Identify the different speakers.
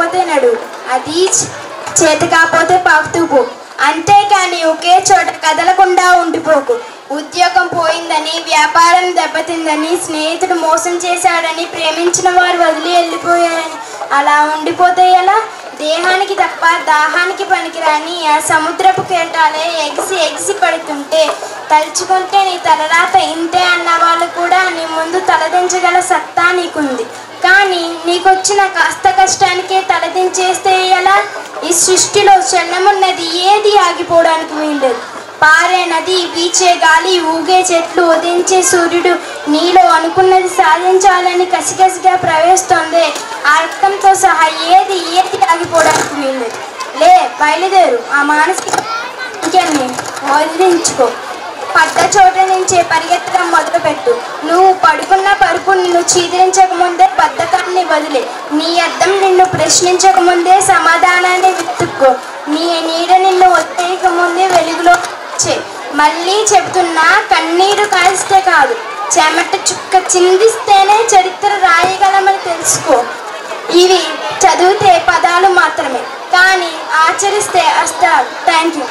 Speaker 1: కాకపోతే నడు, అది చేత కాకపోతే పాకుతూ పో, అంతేకాని ఒకే చోట కదలకుండా ఉండిపోకు. ఉద్యోగం పోయిందని, వ్యాపారం దెబ్బతిందని, స్నేహితుడు మోసం చేశాడని, ప్రేమించిన వారు వదిలి వెళ్ళిపోయారని అలా ఉండిపోతే ఎలా? దేహానికి తప్ప దాహానికి పనికిరాని ఆ సముద్రపు కేటాలే ఎగిసి ఎగిసి పడుతుంటే తలుచుకుంటే నీ తలరాత ఇంతే అన్న వాళ్ళు కూడా నీ ముందు తలదించగల సత్తా నీకుంది. కానీ నీకొచ్చిన కాస్త కష్టానికే తలదించేస్తే ఎలా? ఈ సృష్టిలో చలనమున్నది ఏది ఆగిపోవడానికి వీల్లేదు. పారే నది, వీచే గాలి, ఊగే చెట్లు, ఉదయించే సూర్యుడు నీలో అనుకున్నది సాధించాలని కసికసిగా ప్రవేశిస్తోంది. ఆ రక్తంతో సహా ఏది ఆగిపోవడానికి వీల్లేదు. లే, బయలుదేరు. ఆ మానసిక వదిలించుకో. పడ్డ చోట నుంచే పరిగెత్తడం మొదలుపెట్టు. నువ్వు పడుకున్న పరుపు నిన్ను చీదరించకముందే బద్ధకాన్ని వదిలే. నీ అద్దం నిన్ను ప్రశ్నించకముందే సమాధానాన్ని వెతుక్కో. నీ నీడ నిన్ను వదిలేయకముందే వెలుగులో వచ్చే. మళ్ళీ చెబుతున్నా, కన్నీరు కారిస్తే కాదు, చెమట చుక్క చిందిస్తేనే చరిత్ర రాయగలమని తెలుసుకో. ఇవి చదివితే పదాలు మాత్రమే, కానీ ఆచరిస్తే అస్తాలు. Thank you.